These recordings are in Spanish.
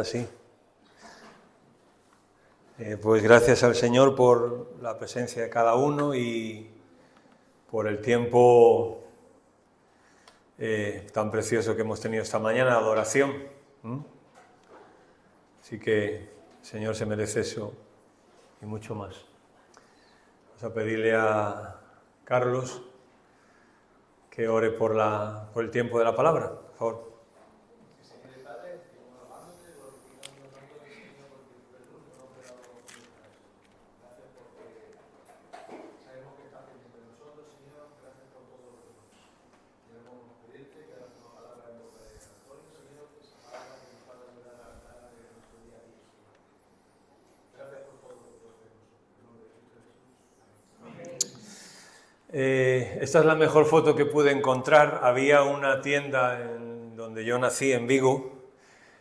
Así. Pues gracias al Señor por la presencia de cada uno y por el tiempo tan precioso que hemos tenido esta mañana, adoración. Así que el Señor se merece eso y mucho más. Vamos a pedirle a Carlos que ore por el tiempo de la palabra, por favor. Esta es la mejor foto que pude encontrar. Había una tienda donde yo nací, en Vigo,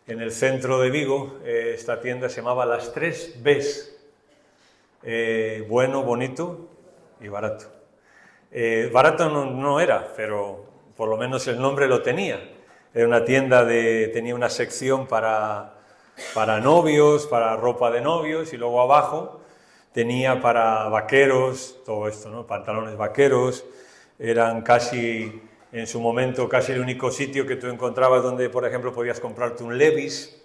en el centro de Vigo. Esta tienda se llamaba Las Tres Bs. Bueno, bonito y barato. Barato no era, pero por lo menos el nombre lo tenía. Era una tienda tenía una sección para novios, para ropa de novios, y luego abajo tenía para vaqueros, todo esto, ¿no? Pantalones vaqueros. Eran casi, en su momento, casi el único sitio que tú encontrabas donde, por ejemplo, podías comprarte un Levi's,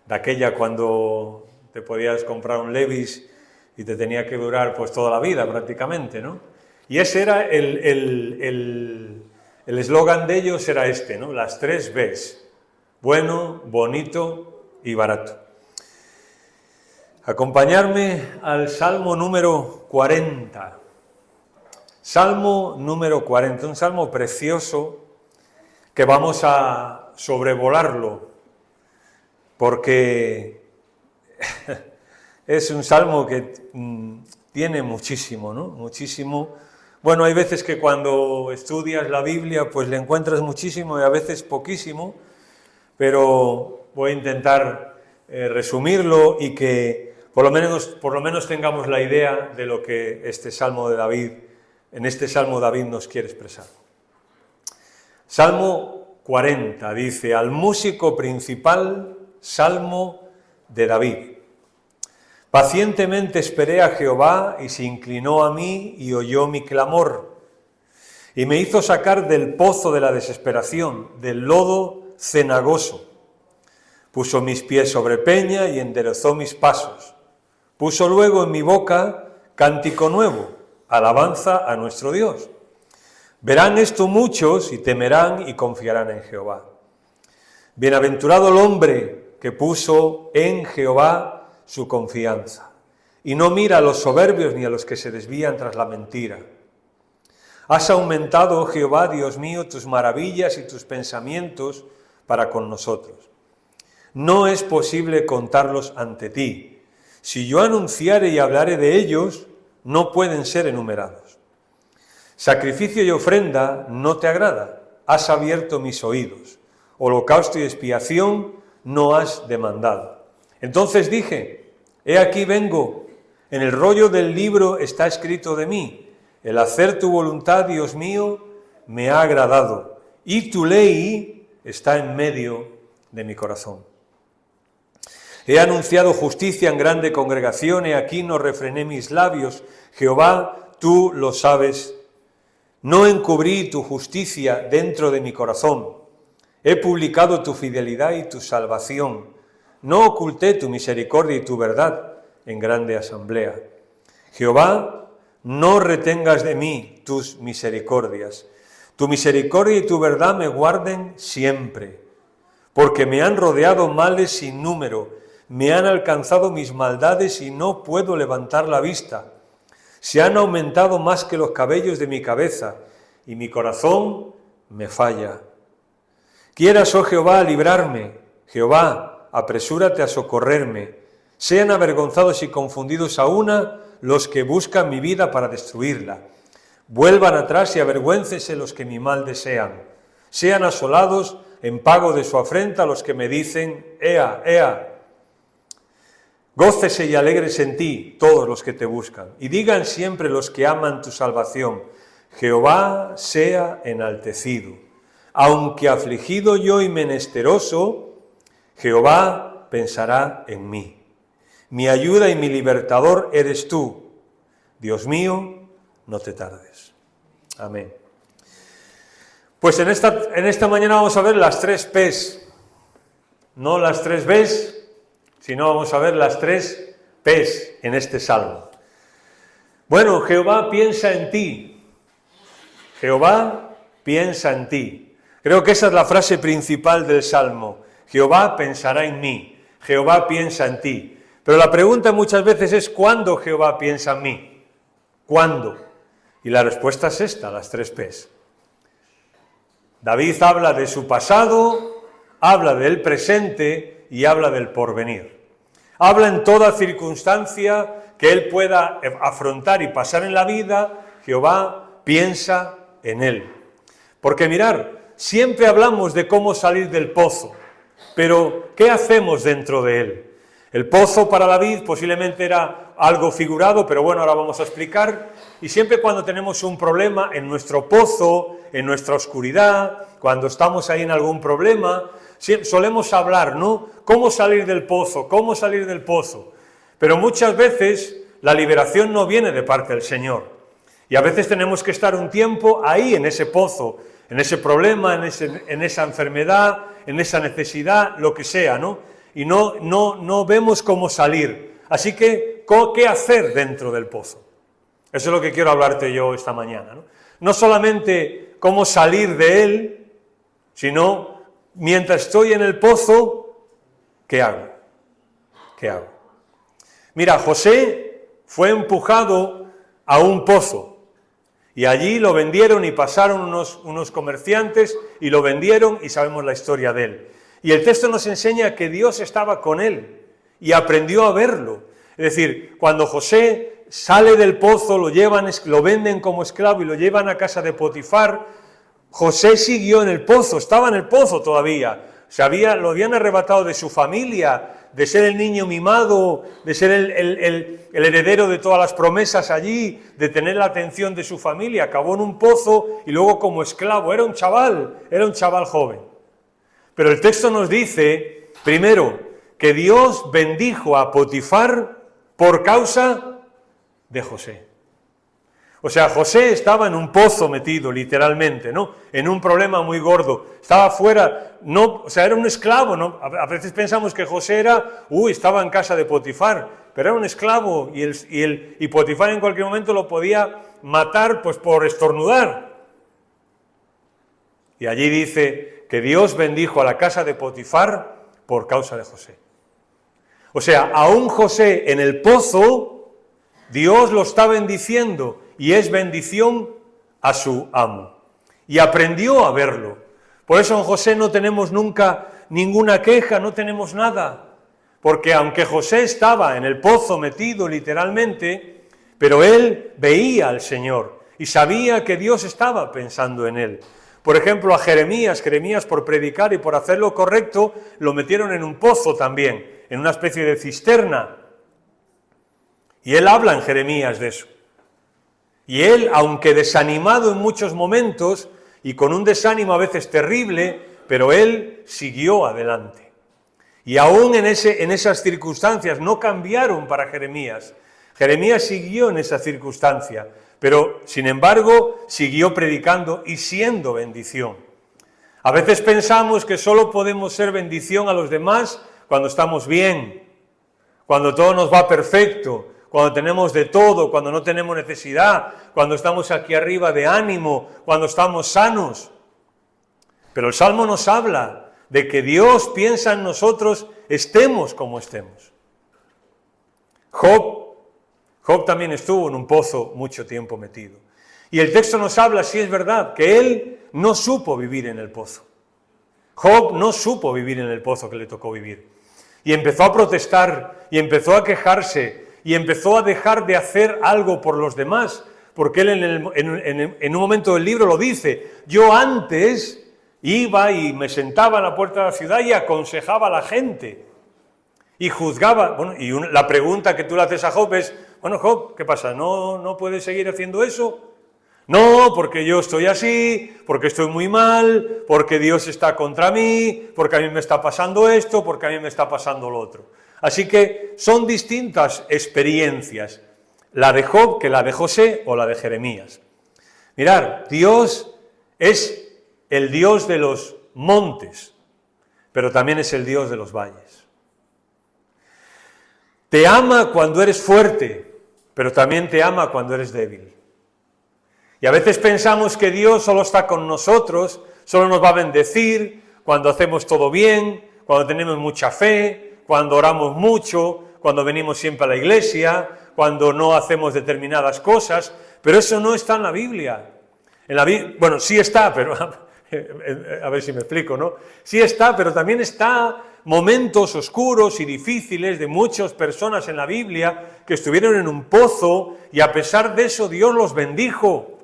de aquella cuando te podías comprar un Levi's y te tenía que durar pues toda la vida prácticamente, ¿no? Y ese era el eslogan de ellos, era este, ¿no? Las tres Bs: bueno, bonito y barato. Acompañarme al Salmo número 40. Salmo número 40, un salmo precioso que vamos a sobrevolarlo porque es un salmo que tiene muchísimo, ¿no? Muchísimo. Bueno, hay veces que cuando estudias la Biblia pues le encuentras muchísimo y a veces poquísimo, pero voy a intentar resumirlo y que por lo menos tengamos la idea de lo que en este Salmo David nos quiere expresar. Salmo 40 dice: al músico principal, Salmo de David. Pacientemente esperé a Jehová y se inclinó a mí y oyó mi clamor y me hizo sacar del pozo de la desesperación, del lodo cenagoso. Puso mis pies sobre peña y enderezó mis pasos. Puso luego en mi boca cántico nuevo, alabanza a nuestro Dios. Verán esto muchos y temerán y confiarán en Jehová. Bienaventurado el hombre que puso en Jehová su confianza y no mira a los soberbios ni a los que se desvían tras la mentira. Has aumentado, oh Jehová, Dios mío, tus maravillas y tus pensamientos para con nosotros. No es posible contarlos ante ti. Si yo anunciare y hablare de ellos, no pueden ser enumerados. Sacrificio y ofrenda no te agrada, has abierto mis oídos. Holocausto y expiación no has demandado. Entonces dije: he aquí vengo, en el rollo del libro está escrito de mí, el hacer tu voluntad, Dios mío, me ha agradado, y tu ley está en medio de mi corazón. He anunciado justicia en grande congregación, y aquí no refrené mis labios. Jehová, tú lo sabes. No encubrí tu justicia dentro de mi corazón. He publicado tu fidelidad y tu salvación. No oculté tu misericordia y tu verdad en grande asamblea. Jehová, no retengas de mí tus misericordias. Tu misericordia y tu verdad me guarden siempre, porque me han rodeado males sin número. Me han alcanzado mis maldades y no puedo levantar la vista. Se han aumentado más que los cabellos de mi cabeza y mi corazón me falla. Quieras, oh Jehová, librarme. Jehová, apresúrate a socorrerme. Sean avergonzados y confundidos a una los que buscan mi vida para destruirla. Vuelvan atrás y avergüéncense los que mi mal desean. Sean asolados en pago de su afrenta los que me dicen: ea, ea. Gócese y alégrese en ti todos los que te buscan, y digan siempre los que aman tu salvación: Jehová sea enaltecido. Aunque afligido yo y menesteroso, Jehová pensará en mí. Mi ayuda y mi libertador eres tú. Dios mío, no te tardes. Amén. Pues en esta mañana vamos a ver las 3 P's. No las 3 B's, sino vamos a ver las 3 P's en este salmo. Bueno, Jehová piensa en ti. Jehová piensa en ti. Creo que esa es la frase principal del salmo. Jehová pensará en mí. Jehová piensa en ti. Pero la pregunta muchas veces es, ¿cuándo Jehová piensa en mí? ¿Cuándo? Y la respuesta es esta, las 3 P's. David habla de su pasado, habla del presente y habla del porvenir. Habla en toda circunstancia que él pueda afrontar y pasar en la vida, Jehová piensa en él. Porque mirar, siempre hablamos de cómo salir del pozo, pero ¿qué hacemos dentro de él? El pozo para David posiblemente era algo figurado, pero bueno, ahora vamos a explicar. Y siempre cuando tenemos un problema en nuestro pozo, en nuestra oscuridad, cuando estamos ahí en algún problema, solemos hablar, ¿no? ¿Cómo salir del pozo? ¿Cómo salir del pozo? Pero muchas veces la liberación no viene de parte del Señor. Y a veces tenemos que estar un tiempo ahí en ese pozo, en ese problema, en esa enfermedad, en esa necesidad, lo que sea, ¿no? Y no vemos cómo salir. Así que, ¿qué hacer dentro del pozo? Eso es lo que quiero hablarte yo esta mañana, ¿no? No solamente cómo salir de él, sino, mientras estoy en el pozo, ¿qué hago? ¿Qué hago? Mira, José fue empujado a un pozo, y allí lo vendieron y pasaron unos comerciantes y lo vendieron y sabemos la historia de él. Y el texto nos enseña que Dios estaba con él y aprendió a verlo. Es decir, cuando José sale del pozo, lo venden como esclavo y lo llevan a casa de Potifar, José siguió en el pozo, estaba en el pozo todavía. Lo habían arrebatado de su familia, de ser el niño mimado, de ser el heredero de todas las promesas allí, de tener la atención de su familia. Acabó en un pozo y luego como esclavo. Era un chaval joven. Pero el texto nos dice, primero, que Dios bendijo a Potifar por causa de José. O sea, José estaba en un pozo metido, literalmente, ¿no? En un problema muy gordo. Estaba fuera, era un esclavo, ¿no? A veces pensamos que José estaba en casa de Potifar, pero era un esclavo y Potifar en cualquier momento lo podía matar, pues por estornudar. Y allí dice que Dios bendijo a la casa de Potifar por causa de José. O sea, aún José en el pozo, Dios lo está bendiciendo y es bendición a su amo. Y aprendió a verlo. Por eso en José no tenemos nunca ninguna queja, no tenemos nada. Porque aunque José estaba en el pozo metido literalmente, pero él veía al Señor y sabía que Dios estaba pensando en él. Por ejemplo, a Jeremías por predicar y por hacer lo correcto, lo metieron en un pozo también, en una especie de cisterna. Y él habla en Jeremías de eso. Y él, aunque desanimado en muchos momentos, y con un desánimo a veces terrible, pero él siguió adelante. Y aún en esas circunstancias no cambiaron para Jeremías. Jeremías siguió en esa circunstancia, pero sin embargo siguió predicando y siendo bendición. A veces pensamos que solo podemos ser bendición a los demás cuando estamos bien, cuando todo nos va perfecto, cuando tenemos de todo, cuando no tenemos necesidad, cuando estamos aquí arriba de ánimo, cuando estamos sanos. Pero el Salmo nos habla de que Dios piensa en nosotros, estemos como estemos. Job también estuvo en un pozo mucho tiempo metido. Y el texto nos habla, si es verdad, que él no supo vivir en el pozo. Job no supo vivir en el pozo que le tocó vivir. Y empezó a protestar, y empezó a quejarse, y empezó a dejar de hacer algo por los demás, porque él en un momento del libro lo dice. Yo antes iba y me sentaba en la puerta de la ciudad y aconsejaba a la gente. Y juzgaba. Bueno, y la pregunta que tú le haces a Job es, bueno, Job, ¿qué pasa? ¿No puedes seguir haciendo eso? No, porque yo estoy así, porque estoy muy mal, porque Dios está contra mí, porque a mí me está pasando esto, porque a mí me está pasando lo otro. Así que son distintas experiencias, la de Job que la de José o la de Jeremías. Mirad, Dios es el Dios de los montes, pero también es el Dios de los valles. Te ama cuando eres fuerte, pero también te ama cuando eres débil. Y a veces pensamos que Dios solo está con nosotros, solo nos va a bendecir cuando hacemos todo bien, cuando tenemos mucha fe, cuando oramos mucho, cuando venimos siempre a la iglesia, cuando no hacemos determinadas cosas, pero eso no está en la Biblia. Bueno, sí está, pero a ver si me explico, ¿no? Sí está, pero también está momentos oscuros y difíciles de muchas personas en la Biblia que estuvieron en un pozo y a pesar de eso Dios los bendijo.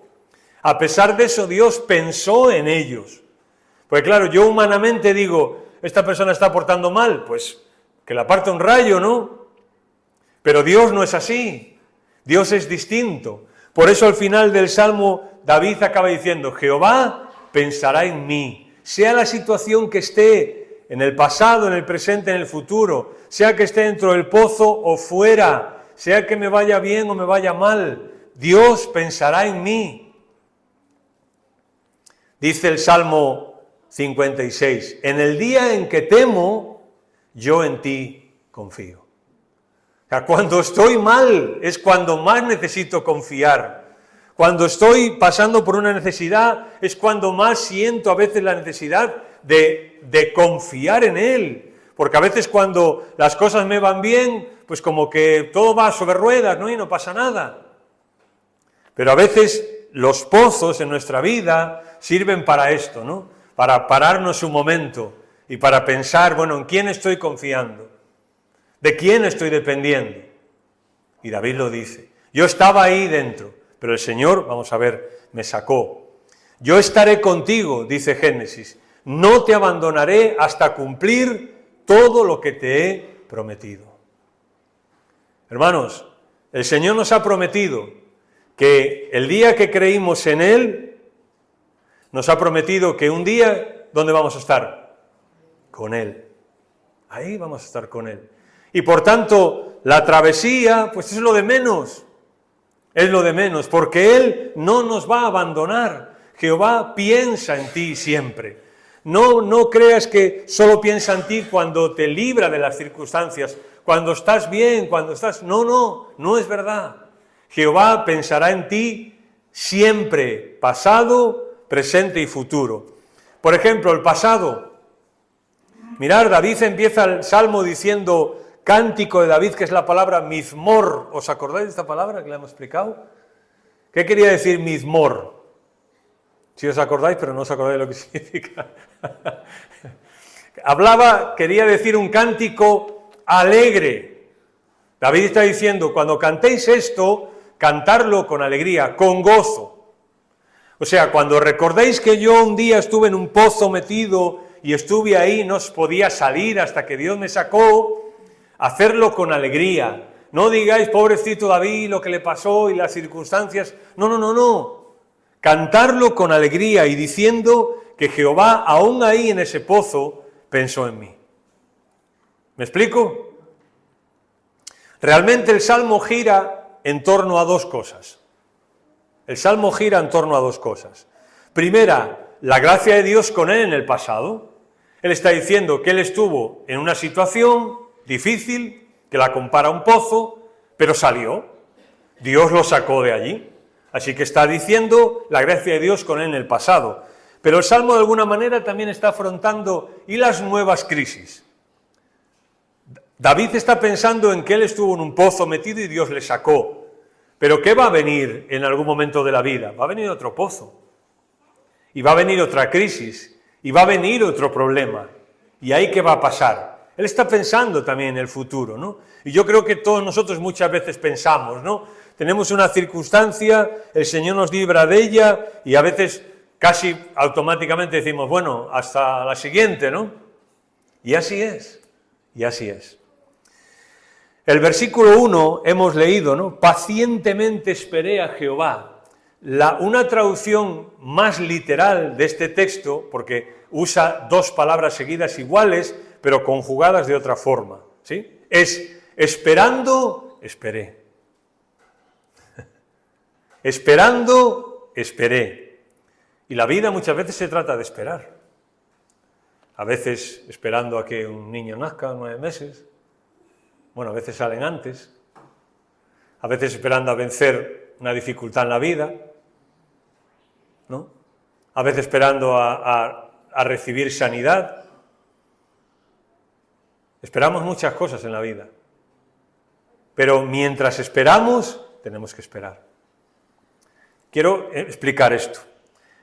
A pesar de eso Dios pensó en ellos. Porque claro, yo humanamente digo, esta persona está portando mal, pues que la parte un rayo, ¿no? Pero Dios no es así, Dios es distinto. Por eso al final del Salmo David acaba diciendo, Jehová pensará en mí, sea la situación que esté, en el pasado, en el presente, en el futuro, sea que esté dentro del pozo o fuera, sea que me vaya bien o me vaya mal, Dios pensará en mí. Dice el Salmo 56, en el día en que temo, yo en ti confío. O sea, cuando estoy mal es cuando más necesito confiar. Cuando estoy pasando por una necesidad es cuando más siento a veces la necesidad de confiar en Él. Porque a veces cuando las cosas me van bien, pues como que todo va sobre ruedas, ¿no? Y no pasa nada. Pero a veces los pozos en nuestra vida sirven para esto, ¿no? Para pararnos un momento y para pensar, bueno, ¿en quién estoy confiando? ¿De quién estoy dependiendo? Y David lo dice. Yo estaba ahí dentro, pero el Señor, vamos a ver, me sacó. Yo estaré contigo, dice Génesis, no te abandonaré hasta cumplir todo lo que te he prometido. Hermanos, el Señor nos ha prometido que el día que creímos en Él, nos ha prometido que un día, ¿dónde vamos a estar? Con Él. Ahí vamos a estar con Él. Y por tanto, la travesía, pues es lo de menos. Es lo de menos, porque Él no nos va a abandonar. Jehová piensa en ti siempre. No creas que solo piensa en ti cuando te libra de las circunstancias, cuando estás bien, cuando estás... No es verdad. Jehová pensará en ti siempre, pasado, presente y futuro. Por ejemplo, el pasado. Mirad, David empieza el Salmo diciendo, cántico de David, que es la palabra mizmor. ¿Os acordáis de esta palabra que le hemos explicado? ¿Qué quería decir mizmor? Si os acordáis, pero no os acordáis de lo que significa. Quería decir un cántico alegre. David está diciendo, cuando cantéis esto, cantarlo con alegría, con gozo. O sea, cuando recordéis que yo un día estuve en un pozo metido y estuve ahí, no podía salir hasta que Dios me sacó, hacerlo con alegría. No digáis, pobrecito David, lo que le pasó y las circunstancias. No. Cantarlo con alegría y diciendo que Jehová, aún ahí en ese pozo, pensó en mí. ¿Me explico? Realmente el Salmo gira en torno a dos cosas. El Salmo gira en torno a dos cosas. Primera, la gracia de Dios con él en el pasado. Él está diciendo que él estuvo en una situación difícil, que la compara a un pozo, pero salió. Dios lo sacó de allí. Así que está diciendo la gracia de Dios con él en el pasado. Pero el Salmo de alguna manera también está afrontando y las nuevas crisis. David está pensando en que él estuvo en un pozo metido y Dios le sacó. Pero ¿qué va a venir en algún momento de la vida? Va a venir otro pozo. Y va a venir otra crisis. Y va a venir otro problema. ¿Y ahí qué va a pasar? Él está pensando también en el futuro, ¿no? Y yo creo que todos nosotros muchas veces pensamos, ¿no? Tenemos una circunstancia, el Señor nos libra de ella y a veces casi automáticamente decimos, bueno, hasta la siguiente, ¿no? Y así es, y así es. El versículo 1 hemos leído, ¿no? Pacientemente esperé a Jehová. Una traducción más literal de este texto, porque usa dos palabras seguidas iguales, pero conjugadas de otra forma, ¿sí? Es esperando, esperé. Esperando, esperé. Y la vida muchas veces se trata de esperar. A veces esperando a que un niño nazca, 9 meses. Bueno, a veces salen antes. A veces esperando a vencer una dificultad en la vida, ¿no? A veces esperando a recibir sanidad. Esperamos muchas cosas en la vida. Pero mientras esperamos, tenemos que esperar. Quiero explicar esto.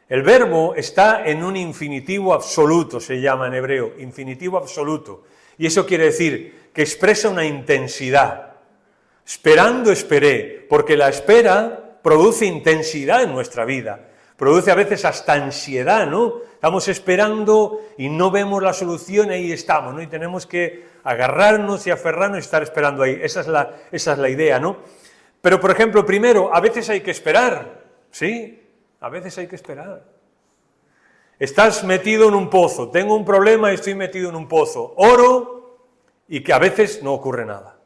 El verbo está en un infinitivo absoluto, se llama en hebreo, infinitivo absoluto. Y eso quiere decir que expresa una intensidad. Esperando, esperé, porque la espera produce intensidad en nuestra vida. Produce a veces hasta ansiedad, ¿no? Estamos esperando y no vemos la solución y ahí estamos, ¿no? Y tenemos que agarrarnos y aferrarnos y estar esperando ahí. Esa es la idea, ¿no? Pero, por ejemplo, primero, a veces hay que esperar, ¿sí? A veces hay que esperar. Estás metido en un pozo, tengo un problema y estoy metido en un pozo. Oro y que a veces no ocurre nada.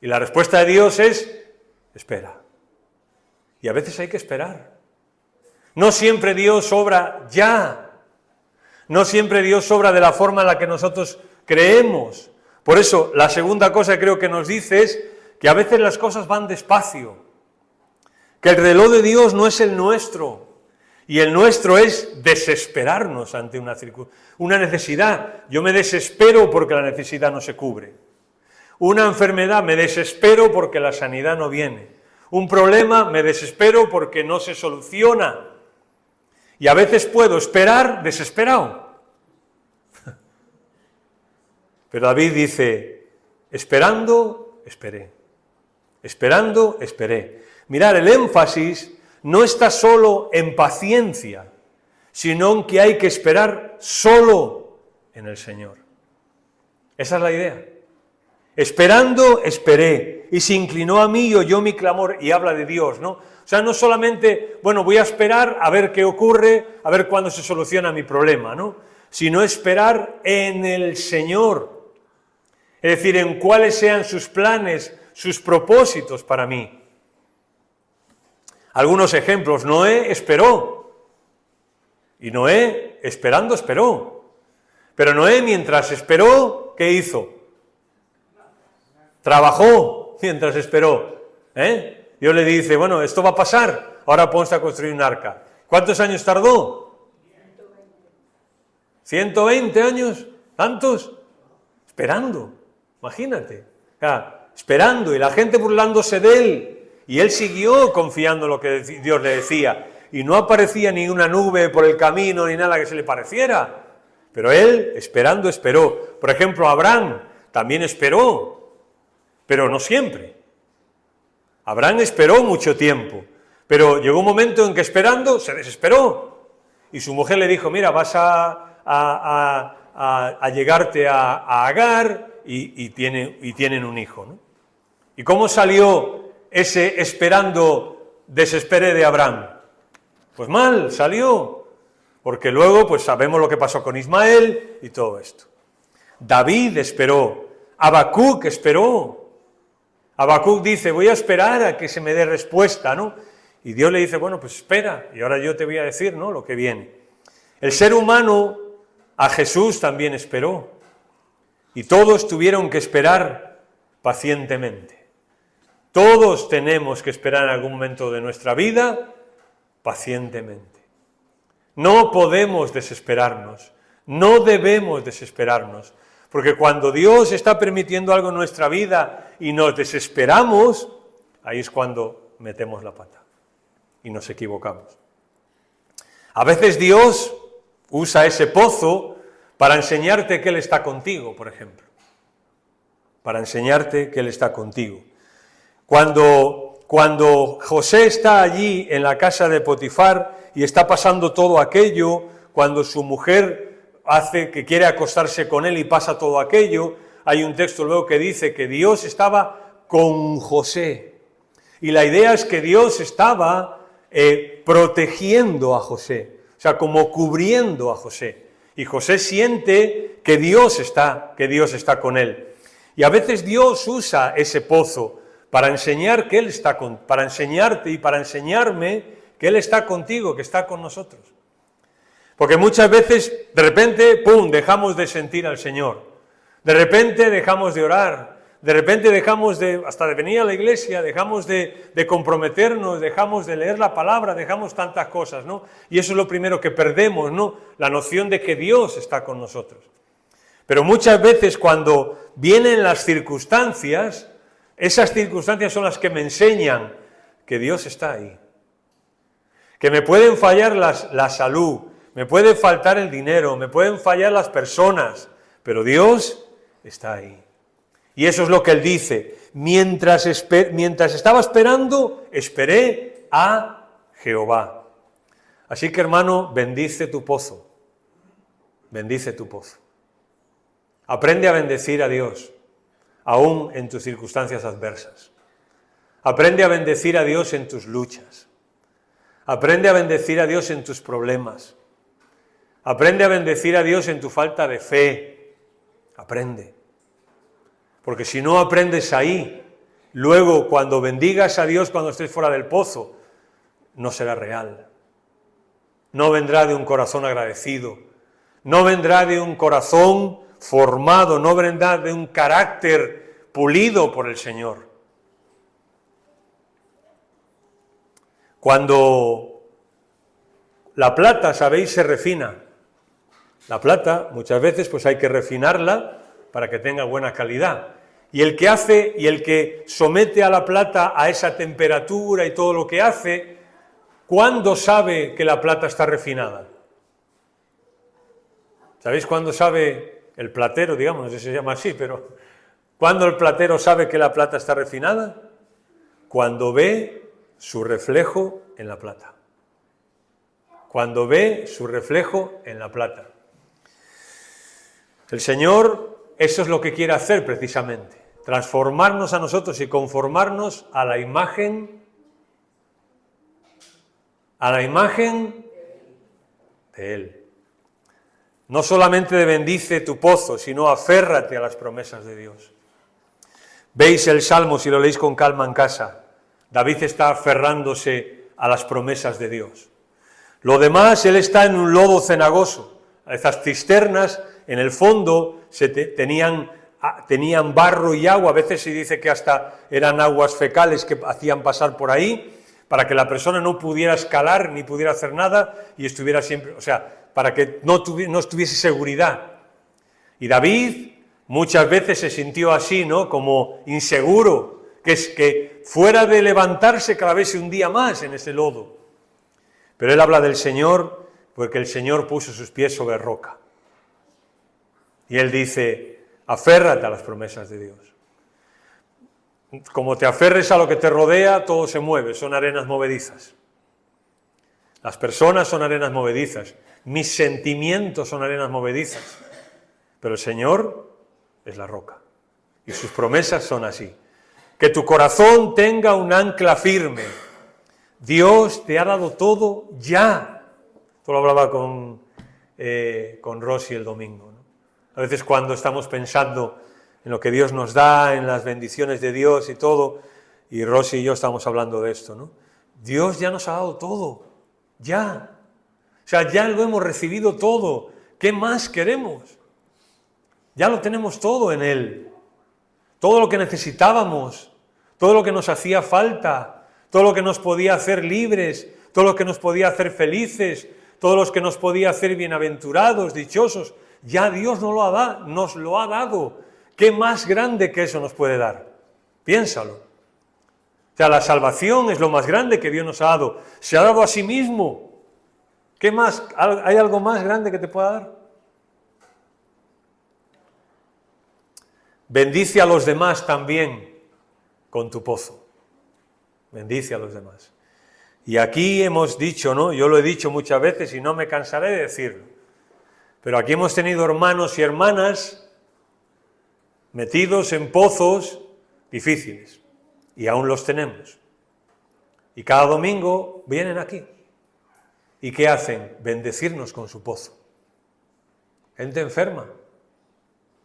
Y la respuesta de Dios es, espera. Y a veces hay que esperar. No siempre Dios obra ya. No siempre Dios obra de la forma en la que nosotros creemos. Por eso, la segunda cosa que creo que nos dice es que a veces las cosas van despacio. Que el reloj de Dios no es el nuestro. Y el nuestro es desesperarnos ante una necesidad. Yo me desespero porque la necesidad no se cubre. Una enfermedad, me desespero porque la sanidad no viene. Un problema, me desespero porque no se soluciona. Y a veces puedo esperar desesperado. Pero David dice, esperando, esperé. Esperando, esperé. Mirad, el énfasis no está solo en paciencia, sino en que hay que esperar solo en el Señor. Esa es la idea. Esperando, esperé, y se inclinó a mí y oyó mi clamor, y habla de Dios, ¿no? O sea, no solamente, bueno, voy a esperar a ver qué ocurre, a ver cuándo se soluciona mi problema, ¿no? Sino esperar en el Señor, es decir, en cuáles sean sus planes, sus propósitos para mí. Algunos ejemplos, Noé esperó, y Noé esperando esperó, pero Noé mientras esperó, ¿qué hizo? Trabajó mientras esperó, Dios le dice, bueno, esto va a pasar, ahora ponte a construir un arca. ¿Cuántos años tardó? 120 años, ¿tantos? Esperando, imagínate, esperando y la gente burlándose de él, y él siguió confiando en lo que Dios le decía, y no aparecía ni una nube por el camino, ni nada que se le pareciera, pero él, esperando, esperó. Por ejemplo, Abraham también esperó, pero no siempre. Abraham esperó mucho tiempo, pero llegó un momento en que esperando se desesperó. Y su mujer le dijo, mira, vas a llegarte a Agar y tienen un hijo, ¿no? ¿Y cómo salió ese esperando desesperé de Abraham? Pues mal, salió, porque luego pues sabemos lo que pasó con Ismael y todo esto. David esperó, Habacuc esperó. Habacuc dice, voy a esperar a que se me dé respuesta, ¿no? Y Dios le dice, bueno, pues espera, y ahora yo te voy a decir, ¿no?, lo que viene. El ser humano a Jesús también esperó, y todos tuvieron que esperar pacientemente. Todos tenemos que esperar en algún momento de nuestra vida pacientemente. No podemos desesperarnos, no debemos desesperarnos. Porque cuando Dios está permitiendo algo en nuestra vida y nos desesperamos, ahí es cuando metemos la pata y nos equivocamos. A veces Dios usa ese pozo para enseñarte que Él está contigo, por ejemplo. Para enseñarte que Él está contigo. Cuando José está allí en la casa de Potifar y está pasando todo aquello, cuando su mujer hace que quiere acostarse con él y pasa todo aquello, hay un texto luego que dice que Dios estaba con José. Y la idea es que Dios estaba protegiendo a José, o sea, como cubriendo a José. Y José siente que Dios está con él. Y a veces Dios usa ese pozo para enseñar que Él está para enseñarte y para enseñarme que Él está contigo, que está con nosotros. Porque muchas veces, de repente, ¡pum!, dejamos de sentir al Señor. De repente dejamos de orar. De repente dejamos hasta de venir a la iglesia, dejamos de comprometernos, dejamos de leer la palabra, dejamos tantas cosas, ¿no? Y eso es lo primero que perdemos, ¿no? La noción de que Dios está con nosotros. Pero muchas veces cuando vienen las circunstancias, esas circunstancias son las que me enseñan que Dios está ahí. Que me pueden fallar la salud, me puede faltar el dinero, me pueden fallar las personas, pero Dios está ahí. Y eso es lo que Él dice. Mientras estaba esperando, esperé a Jehová. Así que, hermano, bendice tu pozo. Bendice tu pozo. Aprende a bendecir a Dios, aún en tus circunstancias adversas. Aprende a bendecir a Dios en tus luchas. Aprende a bendecir a Dios en tus problemas. Aprende a bendecir a Dios en tu falta de fe. Aprende. Porque si no aprendes ahí, luego cuando bendigas a Dios cuando estés fuera del pozo, no será real. No vendrá de un corazón agradecido. No vendrá de un corazón formado, no vendrá de un carácter pulido por el Señor. Cuando la plata, sabéis, se refina. La plata, muchas veces, pues hay que refinarla para que tenga buena calidad. Y el que somete a la plata a esa temperatura y todo lo que hace, ¿cuándo sabe que la plata está refinada? ¿Sabéis cuándo sabe el platero, digamos, no sé si se llama así, pero ¿cuándo el platero sabe que la plata está refinada? Cuando ve su reflejo en la plata. Cuando ve su reflejo en la plata. El Señor, eso es lo que quiere hacer precisamente, transformarnos a nosotros y conformarnos a la imagen de Él. No solamente bendice tu pozo, sino aférrate a las promesas de Dios. Veis el Salmo, si lo leéis con calma en casa, David está aferrándose a las promesas de Dios. Lo demás, él está en un lodo cenagoso. Esas cisternas, en el fondo, tenían barro y agua. A veces se dice que hasta eran aguas fecales que hacían pasar por ahí, para que la persona no pudiera escalar ni pudiera hacer nada y estuviera siempre, o sea, para que no estuviese seguridad. Y David muchas veces se sintió así, ¿no?, como inseguro, que fuera de levantarse cada vez se hundía más en ese lodo. Pero él habla del Señor porque el Señor puso sus pies sobre roca. Y él dice, aférrate a las promesas de Dios. Como te aferres a lo que te rodea, todo se mueve, son arenas movedizas. Las personas son arenas movedizas, mis sentimientos son arenas movedizas, pero el Señor es la roca y sus promesas son así. Que tu corazón tenga un ancla firme. Dios te ha dado todo ya. Esto lo hablaba con Rosy el domingo, ¿no? A veces cuando estamos pensando en lo que Dios nos da, en las bendiciones de Dios y todo, y Rosy y yo estamos hablando de esto, ¿no? Dios ya nos ha dado todo, ya. O sea, ya lo hemos recibido todo. ¿Qué más queremos? Ya lo tenemos todo en Él. Todo lo que necesitábamos, todo lo que nos hacía falta, todo lo que nos podía hacer libres, todo lo que nos podía hacer felices, todo lo que nos podía hacer bienaventurados, dichosos, ya Dios nos lo ha dado. ¿Qué más grande que eso nos puede dar? Piénsalo. O sea, la salvación es lo más grande que Dios nos ha dado. Se ha dado a sí mismo. ¿Qué más? ¿Hay algo más grande que te pueda dar? Bendice a los demás también con tu pozo. Bendice a los demás. Y aquí hemos dicho, ¿no? Yo lo he dicho muchas veces y no me cansaré de decirlo. Pero aquí hemos tenido hermanos y hermanas metidos en pozos difíciles. Y aún los tenemos. Y cada domingo vienen aquí. ¿Y qué hacen? Bendecirnos con su pozo. Gente enferma,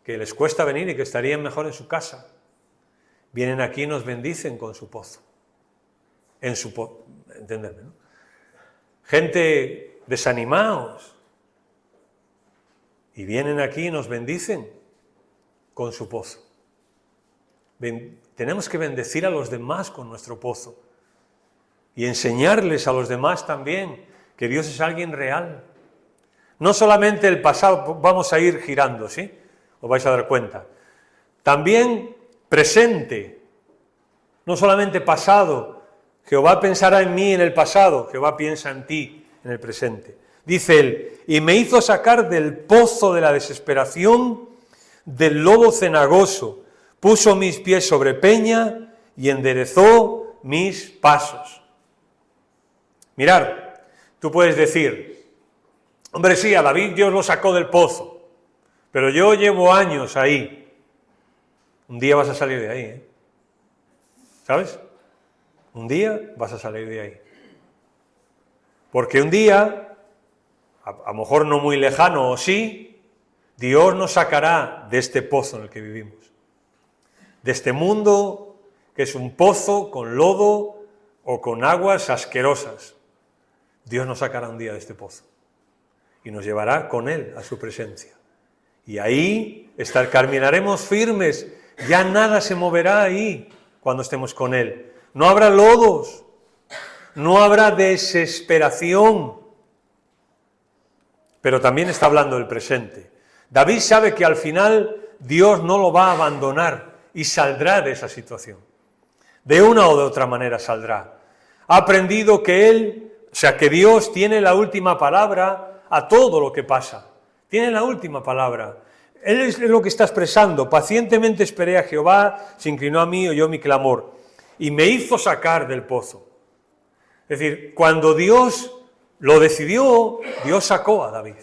que les cuesta venir y que estarían mejor en su casa. Vienen aquí y nos bendicen con su pozo. ¿Entendedme, no? Gente desanimados. Y vienen aquí y nos bendicen con su pozo. Tenemos que bendecir a los demás con nuestro pozo. Y enseñarles a los demás también que Dios es alguien real. No solamente el pasado, vamos a ir girando, ¿sí? Os vais a dar cuenta. También presente, no solamente pasado. Jehová pensará en mí en el pasado, Jehová piensa en ti en el presente. Dice él, y me hizo sacar del pozo de la desesperación, del lodo cenagoso, puso mis pies sobre peña y enderezó mis pasos. Mirad, tú puedes decir, hombre, sí, a David Dios lo sacó del pozo, pero yo llevo años ahí. Un día vas a salir de ahí, ¿eh? ¿Sabes? Un día vas a salir de ahí. Porque un día, a lo mejor no muy lejano o sí, Dios nos sacará de este pozo en el que vivimos. De este mundo que es un pozo con lodo o con aguas asquerosas. Dios nos sacará un día de este pozo y nos llevará con Él a su presencia. Y ahí caminaremos firmes, ya nada se moverá ahí cuando estemos con Él. No habrá lodos, no habrá desesperación, pero también está hablando del presente. David sabe que al final Dios no lo va a abandonar y saldrá de esa situación. De una o de otra manera saldrá. Ha aprendido que que Dios tiene la última palabra a todo lo que pasa. Tiene la última palabra. Él es lo que está expresando. Pacientemente esperé a Jehová, se inclinó a mí, oyó mi clamor y me hizo sacar del pozo. Es decir, cuando Dios lo decidió, Dios sacó a David.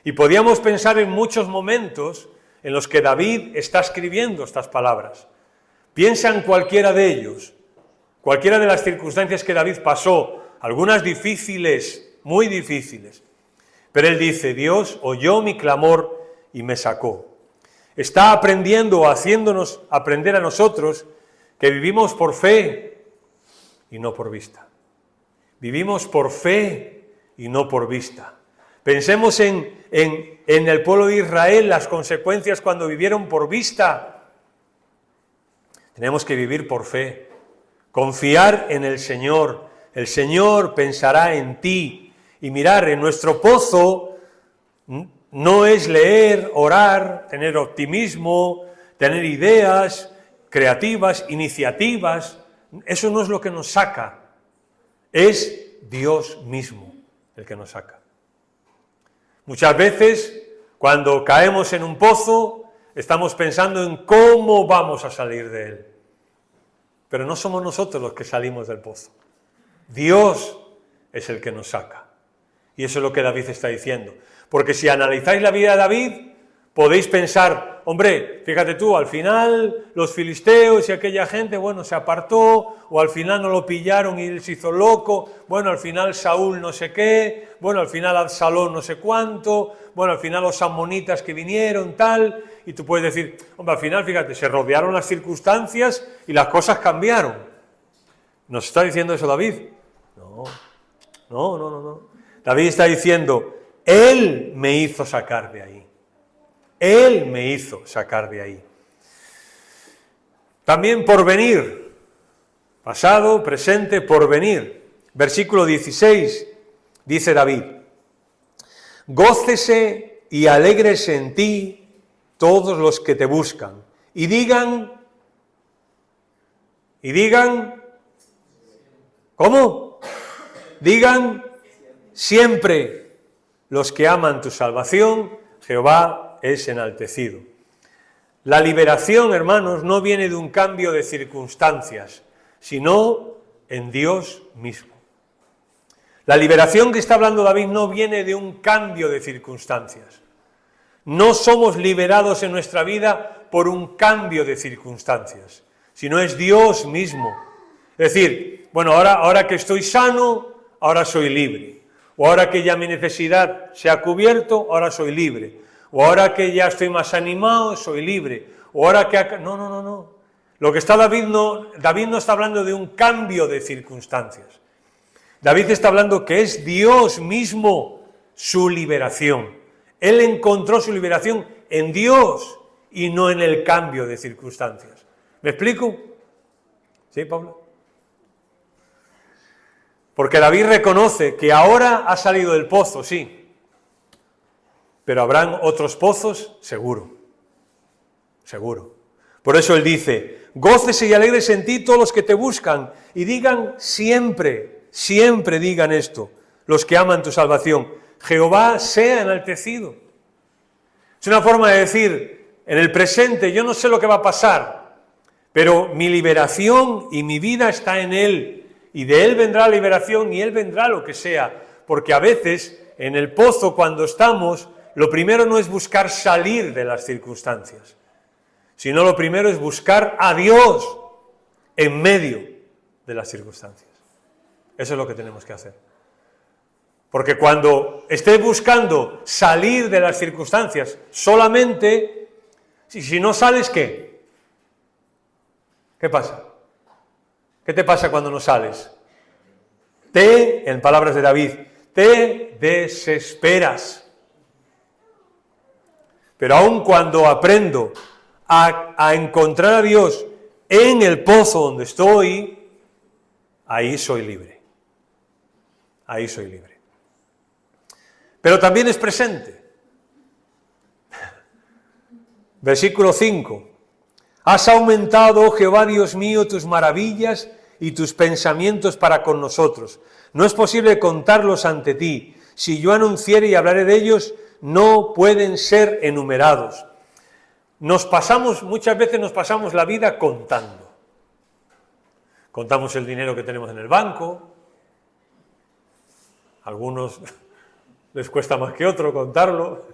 Y podíamos pensar en muchos momentos en los que David está escribiendo estas palabras. Piensa en cualquiera de ellos, cualquiera de las circunstancias que David pasó, algunas difíciles, muy difíciles. Pero él dice, Dios oyó mi clamor y me sacó. Está aprendiendo, haciéndonos aprender a nosotros que vivimos por fe y no por vista. Vivimos por fe y no por vista. Pensemos en el pueblo de Israel, las consecuencias cuando vivieron por vista. Tenemos que vivir por fe, confiar en el Señor. El Señor pensará en ti. Y mirar, en nuestro pozo no es leer, orar, tener optimismo, tener ideas creativas, iniciativas. Eso no es lo que nos saca. Es Dios mismo el que nos saca. Muchas veces, cuando caemos en un pozo, estamos pensando en cómo vamos a salir de él. Pero no somos nosotros los que salimos del pozo. Dios es el que nos saca. Y eso es lo que David está diciendo. Porque si analizáis la vida de David, podéis pensar, hombre, fíjate tú, al final los filisteos y aquella gente, bueno, se apartó, o al final no lo pillaron y él se hizo loco, bueno, al final Saúl no sé qué, bueno, al final Absalón no sé cuánto, bueno, al final los amonitas que vinieron, tal, y tú puedes decir, hombre, al final, fíjate, se rodearon las circunstancias y las cosas cambiaron. ¿Nos está diciendo eso David? No. David está diciendo, Él me hizo sacar de ahí. Él me hizo sacar de ahí. También porvenir, pasado, presente, porvenir. Versículo 16, dice David, gócese y alégrese en ti todos los que te buscan, y digan, ¿cómo? Digan siempre los que aman tu salvación, Jehová es enaltecido. La liberación, hermanos, no viene de un cambio de circunstancias, sino en Dios mismo. La liberación que está hablando David no viene de un cambio de circunstancias. No somos liberados en nuestra vida por un cambio de circunstancias, sino es Dios mismo Es decir, bueno, ahora que estoy sano, ahora soy libre. O ahora que ya mi necesidad se ha cubierto, ahora soy libre. O ahora que ya estoy más animado, soy libre. O ahora que... No. Lo que está David no está hablando de un cambio de circunstancias. David está hablando que es Dios mismo su liberación. Él encontró su liberación en Dios y no en el cambio de circunstancias. ¿Me explico? ¿Sí, Pablo? Porque David reconoce que ahora ha salido del pozo, sí, pero habrán otros pozos, seguro. Por eso él dice, gócese y alegres en ti todos los que te buscan, y digan siempre digan esto, los que aman tu salvación, Jehová sea enaltecido. Es una forma de decir, en el presente yo no sé lo que va a pasar, pero mi liberación y mi vida está en Él, y de Él vendrá la liberación y Él vendrá lo que sea, porque a veces en el pozo cuando estamos, lo primero no es buscar salir de las circunstancias, sino lo primero es buscar a Dios en medio de las circunstancias. Eso es lo que tenemos que hacer. Porque cuando estés buscando salir de las circunstancias solamente, si no sales, ¿qué? ¿Qué pasa? ¿Qué te pasa cuando no sales? En palabras de David, te desesperas. Pero aun cuando aprendo a encontrar a Dios en el pozo donde estoy, ahí soy libre. Ahí soy libre. Pero también es presente. Versículo 5. Has aumentado, oh Jehová Dios mío, tus maravillas y tus pensamientos para con nosotros. No es posible contarlos ante ti. Si yo anunciare y hablaré de ellos, no pueden ser enumerados. Muchas veces nos pasamos la vida contando. Contamos el dinero que tenemos en el banco. A algunos les cuesta más que otro contarlo.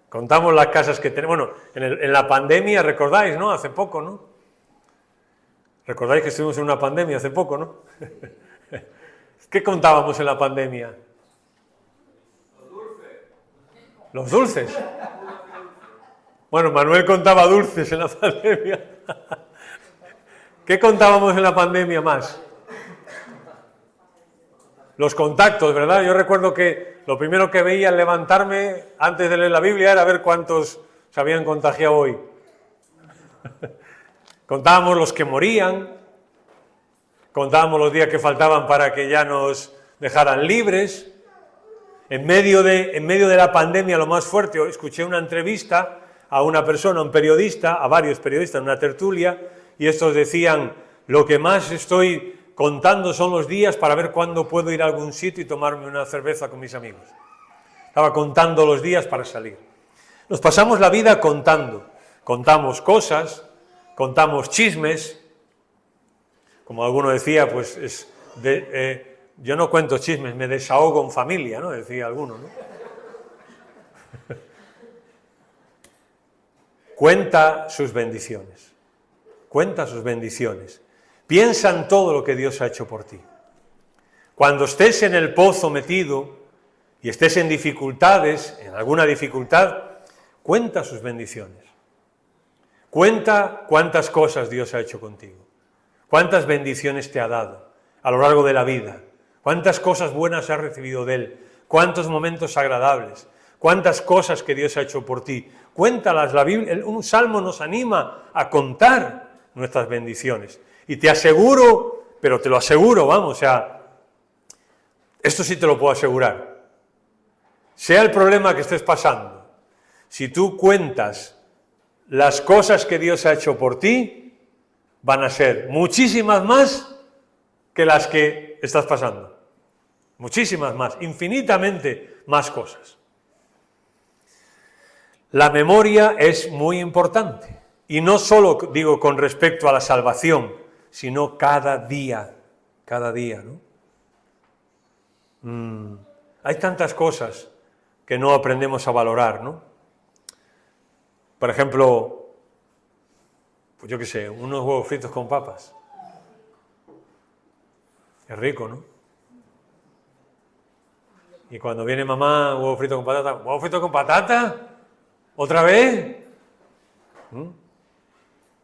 Contamos las casas que tenemos. Bueno, en la pandemia, recordáis, ¿no? Hace poco, ¿no? Recordáis que estuvimos en una pandemia hace poco, ¿no? ¿Qué contábamos en la pandemia? Los dulces. Bueno, Manuel contaba dulces en la pandemia. ¿Qué contábamos en la pandemia más? Los contactos, ¿verdad? Yo recuerdo que lo primero que veía al levantarme antes de leer la Biblia era ver cuántos se habían contagiado hoy. Contábamos los que morían, contábamos los días que faltaban para que ya nos dejaran libres. En medio de la pandemia, lo más fuerte, escuché una entrevista a una persona, un periodista, a varios periodistas en una tertulia, y estos decían, lo que más estoy contando son los días para ver cuándo puedo ir a algún sitio y tomarme una cerveza con mis amigos. Estaba contando los días para salir. Nos pasamos la vida contando. Contamos cosas, contamos chismes. Como alguno decía, pues yo no cuento chismes, me desahogo en familia, ¿no? Decía alguno, ¿no? Cuenta sus bendiciones. Cuenta sus bendiciones. Piensa en todo lo que Dios ha hecho por ti. Cuando estés en el pozo metido y estés en dificultades, en alguna dificultad, cuenta sus bendiciones. Cuenta cuántas cosas Dios ha hecho contigo. Cuántas bendiciones te ha dado a lo largo de la vida. Cuántas cosas buenas has recibido de Él. Cuántos momentos agradables. Cuántas cosas que Dios ha hecho por ti. Cuéntalas. La Biblia, un salmo nos anima a contar nuestras bendiciones. Y te aseguro, pero te lo aseguro, vamos, o sea, esto sí te lo puedo asegurar. Sea el problema que estés pasando, si tú cuentas las cosas que Dios ha hecho por ti, van a ser muchísimas más que las que estás pasando. Muchísimas más, infinitamente más cosas. La memoria es muy importante. Y no solo digo con respecto a la salvación, sino cada día, ¿no? Hay tantas cosas que no aprendemos a valorar, ¿no? Por ejemplo, pues yo qué sé, unos huevos fritos con papas. Es rico, ¿no? Y cuando viene mamá, huevo frito con patata, ¿huevo frito con patata? ¿Otra vez?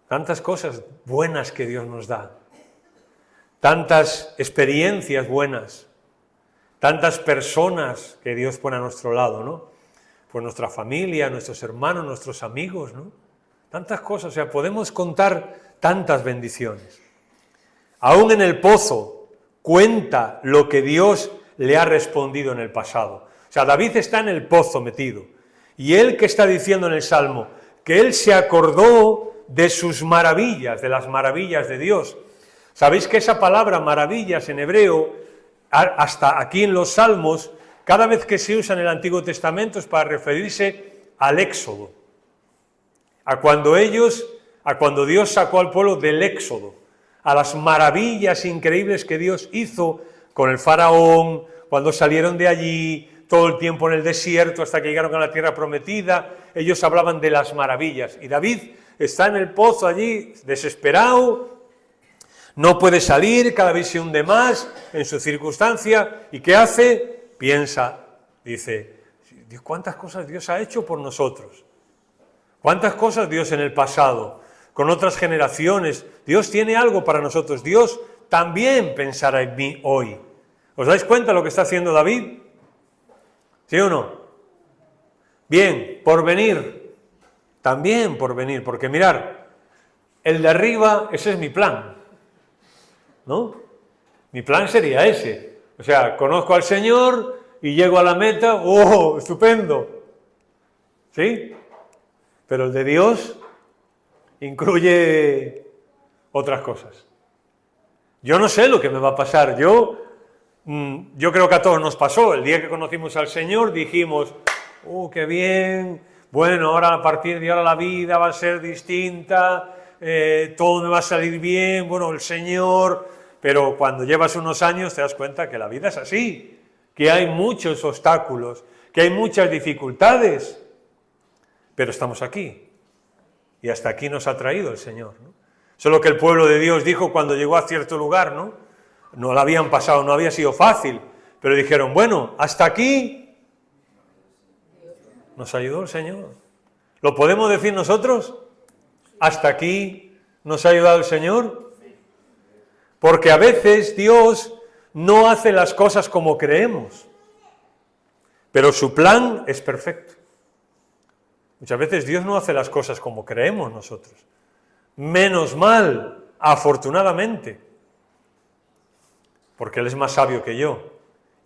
Tantas cosas buenas que Dios nos da, tantas experiencias buenas, tantas personas que Dios pone a nuestro lado, ¿no? Pues nuestra familia, nuestros hermanos, nuestros amigos, ¿no? Tantas cosas, o sea, podemos contar tantas bendiciones. Aún en el pozo cuenta lo que Dios le ha respondido en el pasado. O sea, David está en el pozo metido. Y él que está diciendo en el Salmo, que él se acordó de sus maravillas, de las maravillas de Dios. Sabéis que esa palabra maravillas en hebreo, hasta aquí en los Salmos, cada vez que se usa en el Antiguo Testamento es para referirse al Éxodo. A cuando Dios sacó al pueblo del Éxodo, a las maravillas increíbles que Dios hizo con el faraón, cuando salieron de allí, todo el tiempo en el desierto hasta que llegaron a la tierra prometida, ellos hablaban de las maravillas. Y David está en el pozo allí, desesperado, no puede salir, cada vez se hunde más en su circunstancia. ¿Y qué hace? Piensa, dice, ¿cuántas cosas Dios ha hecho por nosotros? ¿Cuántas cosas Dios en el pasado, con otras generaciones? Dios tiene algo para nosotros. Dios también pensará en mí hoy. ¿Os dais cuenta lo que está haciendo David? ¿Sí o no? Bien, por venir, también por venir, porque mirar, el de arriba, ese es mi plan, ¿no? Mi plan sería ese, o sea, conozco al Señor y llego a la meta, ¡oh, estupendo! ¿Sí? Pero el de Dios incluye otras cosas. Yo no sé lo que me va a pasar, yo creo que a todos nos pasó, el día que conocimos al Señor dijimos, qué bien, bueno, ahora a partir de ahora la vida va a ser distinta, todo me va a salir bien, bueno, el Señor, pero cuando llevas unos años te das cuenta que la vida es así, que hay muchos obstáculos, que hay muchas dificultades, pero estamos aquí, y hasta aquí nos ha traído el Señor, ¿no? Eso es lo que el pueblo de Dios dijo cuando llegó a cierto lugar, ¿no? No la habían pasado, no había sido fácil, pero dijeron, bueno, hasta aquí nos ayudó el Señor. ¿Lo podemos decir nosotros? ¿Hasta aquí nos ha ayudado el Señor? Porque a veces Dios no hace las cosas como creemos, pero su plan es perfecto. Muchas veces Dios no hace las cosas como creemos nosotros. Menos mal, afortunadamente, porque Él es más sabio que yo,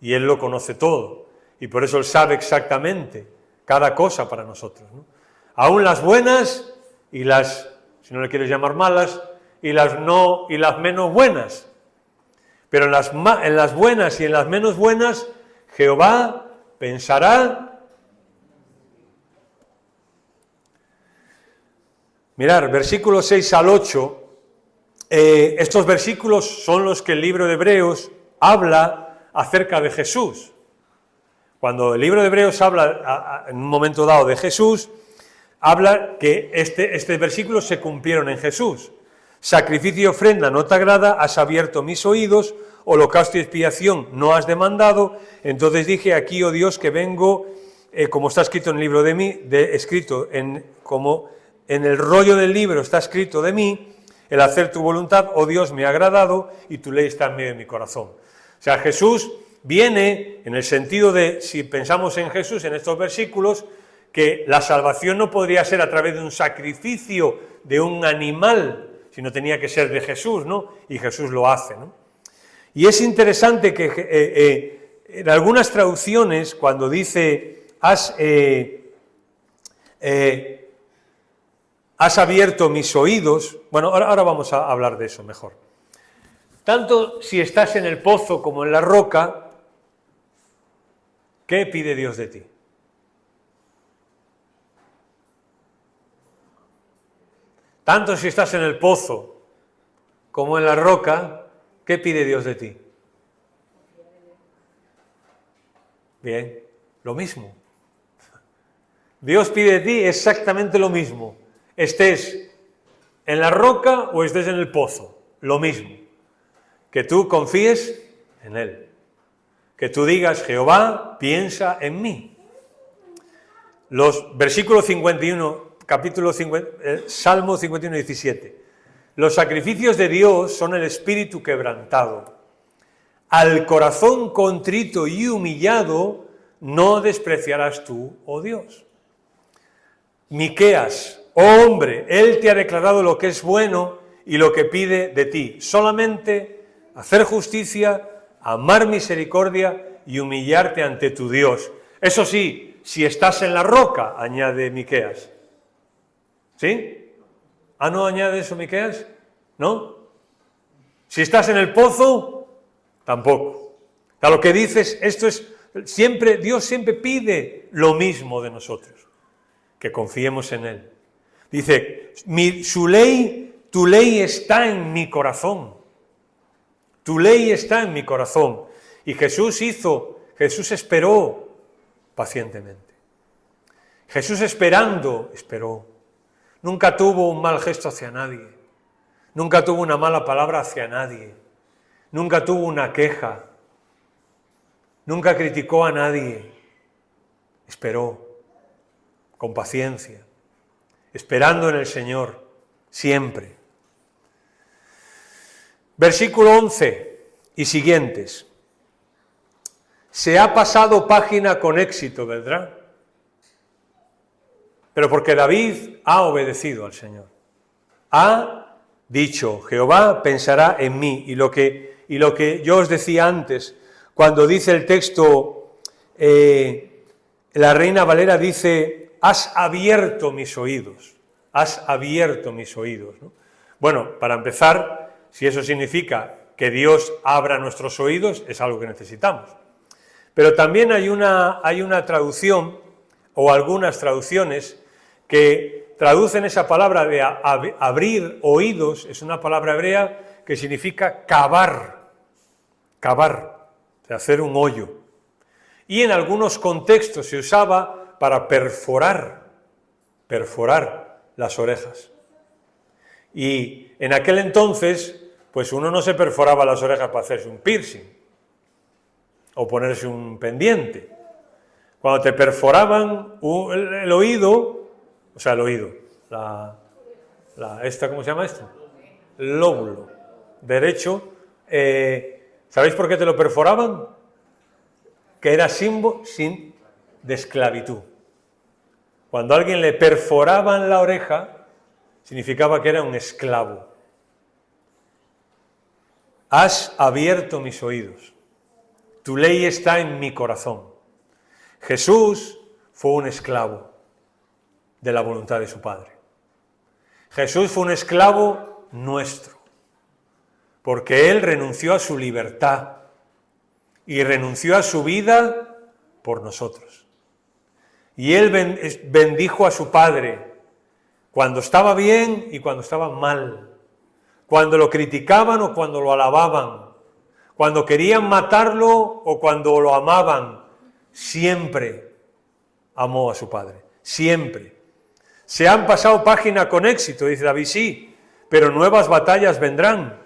y Él lo conoce todo, y por eso Él sabe exactamente cada cosa para nosotros, ¿no? Aún las buenas y las, si no le quieres llamar malas, y las no y las menos buenas. Pero en las buenas y en las menos buenas, Jehová pensará. Mirad, versículos 6 al 8, estos versículos son los que el libro de Hebreos habla acerca de Jesús. Cuando el libro de Hebreos habla en un momento dado de Jesús, habla que este versículo se cumplieron en Jesús. Sacrificio y ofrenda no te agrada, has abierto mis oídos, holocausto y expiación no has demandado, entonces dije, aquí, oh Dios, que vengo, como está escrito en el libro de mí, como en el rollo del libro está escrito de mí, el hacer tu voluntad, oh Dios, me ha agradado y tu ley está en medio de mi corazón. O sea, Jesús viene en el sentido de, si pensamos en Jesús en estos versículos, que la salvación no podría ser a través de un sacrificio de un animal, sino tenía que ser de Jesús, ¿no? Y Jesús lo hace, ¿no? Y es interesante que en algunas traducciones, cuando dice, has abierto mis oídos, bueno, ahora vamos a hablar de eso mejor. Tanto si estás en el pozo como en la roca, ¿qué pide Dios de ti? Tanto si estás en el pozo como en la roca, ¿qué pide Dios de ti? Bien, lo mismo. Dios pide de ti exactamente lo mismo. Estés en la roca o estés en el pozo, lo mismo. Que tú confíes en Él. Que tú digas, Jehová, piensa en mí. Los versículos 51, capítulo 50, Salmo 51, 17. Los sacrificios de Dios son el espíritu quebrantado. Al corazón contrito y humillado no despreciarás tú, oh Dios. Miqueas, oh hombre, Él te ha declarado lo que es bueno y lo que pide de ti. Solamente hacer justicia, amar misericordia y humillarte ante tu Dios. Eso sí, si estás en la roca, añade Miqueas. ¿Sí? ¿Ah, no añade eso Miqueas? ¿No? Si estás en el pozo, tampoco. A lo que dices, esto es siempre, Dios siempre pide lo mismo de nosotros, que confiemos en Él. Dice, tu ley está en mi corazón. Tu ley está en mi corazón. Y Jesús esperó pacientemente. Jesús esperó. Nunca tuvo un mal gesto hacia nadie. Nunca tuvo una mala palabra hacia nadie. Nunca tuvo una queja. Nunca criticó a nadie. Esperó con paciencia, esperando en el Señor, siempre. Versículo 11 y siguientes. Se ha pasado página con éxito, ¿verdad? Pero porque David ha obedecido al Señor. Ha dicho, Jehová pensará en mí. Y lo que yo os decía antes, cuando dice el texto, la Reina Valera dice, has abierto mis oídos. Has abierto mis oídos, ¿no? Bueno, para empezar, si eso significa que Dios abra nuestros oídos, es algo que necesitamos. Pero también hay una traducción, o algunas traducciones, que traducen esa palabra de abrir oídos, es una palabra hebrea que significa cavar, de hacer un hoyo. Y en algunos contextos se usaba para perforar las orejas. Y en aquel entonces, pues uno no se perforaba las orejas para hacerse un piercing o ponerse un pendiente. Cuando te perforaban el oído, o sea, el oído, ¿cómo se llama esto? El lóbulo derecho. ¿Sabéis por qué te lo perforaban? Que era símbolo de esclavitud. Cuando a alguien le perforaban la oreja, significaba que era un esclavo. Has abierto mis oídos. Tu ley está en mi corazón. Jesús fue un esclavo de la voluntad de su Padre. Jesús fue un esclavo nuestro, porque Él renunció a su libertad y renunció a su vida por nosotros. Y Él bendijo a su Padre cuando estaba bien y cuando estaba mal, cuando lo criticaban o cuando lo alababan, cuando querían matarlo o cuando lo amaban. Siempre amó a su Padre, siempre. Se han pasado página con éxito, dice David, sí, pero nuevas batallas vendrán,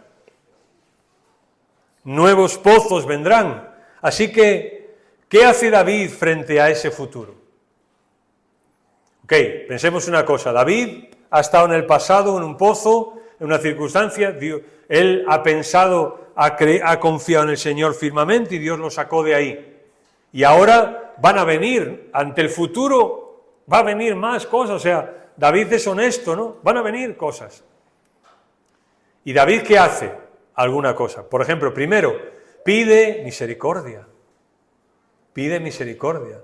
nuevos pozos vendrán. Así que, ¿qué hace David frente a ese futuro? Ok, pensemos una cosa, David ha estado en el pasado en un pozo, en una circunstancia, él ha pensado, ha confiado en el Señor firmemente y Dios lo sacó de ahí. Y ahora van a venir, ante el futuro, va a venir más cosas, o sea, David es honesto, ¿no? Van a venir cosas. ¿Y David qué hace? Alguna cosa. Por ejemplo, primero, pide misericordia. Pide misericordia.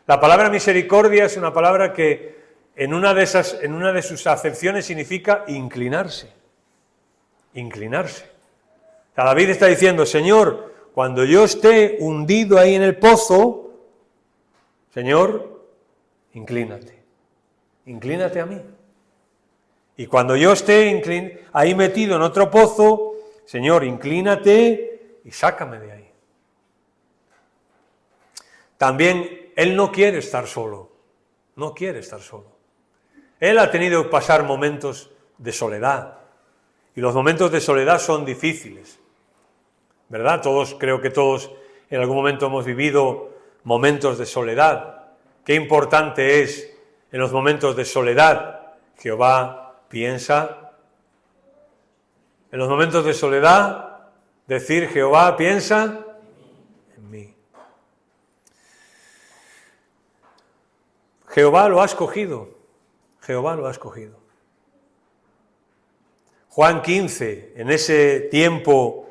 La palabra misericordia es una palabra que en una de sus acepciones significa inclinarse. Inclinarse. O sea, David está diciendo, Señor, cuando yo esté hundido ahí en el pozo, Señor, inclínate. Inclínate a mí. Y cuando yo esté ahí metido en otro pozo, Señor, inclínate y sácame de ahí. También Él no quiere estar solo. No quiere estar solo. Él ha tenido que pasar momentos de soledad. Y los momentos de soledad son difíciles. ¿verdad? Creo que todos en algún momento hemos vivido momentos de soledad. Qué importante es en los momentos de soledad. Jehová piensa. En los momentos de soledad, decir Jehová piensa en mí. Jehová lo ha escogido. Jehová lo ha escogido. Juan 15, en ese tiempo,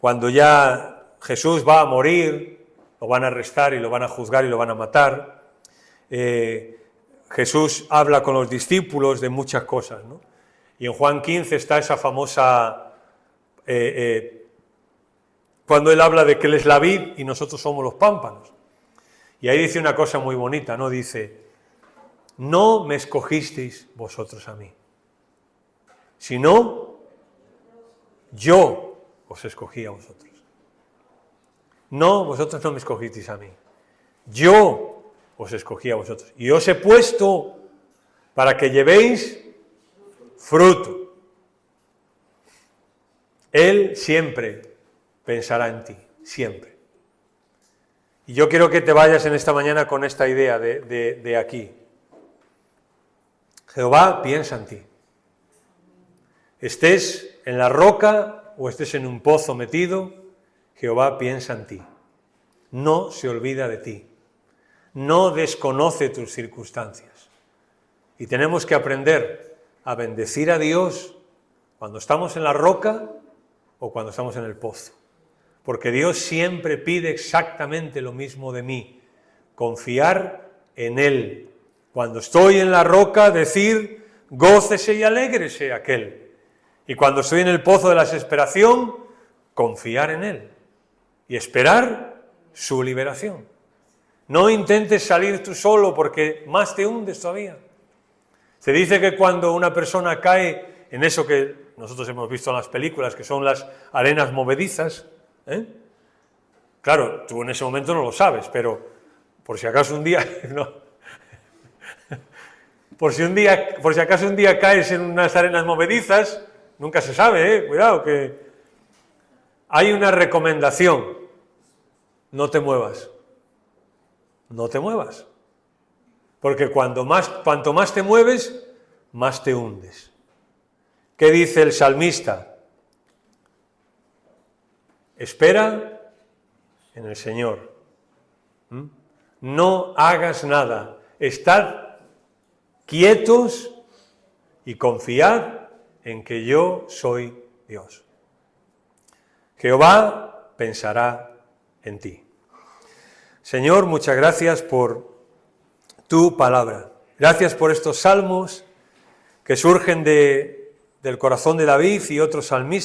cuando ya Jesús va a morir, lo van a arrestar y lo van a juzgar y lo van a matar, Jesús habla con los discípulos de muchas cosas, ¿no? Y en Juan 15 está esa famosa, cuando él habla de que él es la vid y nosotros somos los pámpanos. Y ahí dice una cosa muy bonita, ¿no? Dice, no me escogisteis vosotros a mí, sino yo os escogí a vosotros. No, vosotros no me escogisteis a mí, yo os escogí a vosotros. Y os he puesto para que llevéis fruto. Él siempre pensará en ti, siempre. Y yo quiero que te vayas en esta mañana con esta idea de aquí. Jehová piensa en ti. Estés en la roca o estés en un pozo metido, Jehová piensa en ti. No se olvida de ti. No desconoce tus circunstancias. Y tenemos que aprender a bendecir a Dios cuando estamos en la roca o cuando estamos en el pozo. Porque Dios siempre pide exactamente lo mismo de mí, confiar en Él. Cuando estoy en la roca, decir, gócese y alégrese aquel. Y cuando estoy en el pozo de la desesperación, confiar en Él y esperar su liberación. No intentes salir tú solo porque más te hundes todavía. Se dice que cuando una persona cae en eso que nosotros hemos visto en las películas, que son las arenas movedizas, claro, tú en ese momento no lo sabes, pero por si acaso un día, no, por si acaso un día caes en unas arenas movedizas, nunca se sabe, cuidado, que hay una recomendación, no te muevas, no te muevas, porque cuanto más te mueves, más te hundes. ¿Qué dice el salmista? Espera en el Señor. No hagas nada. Estad quietos y confiad en que yo soy Dios. Jehová pensará en ti. Señor, muchas gracias por tu palabra. Gracias por estos salmos que surgen del corazón de David y otros salmistas.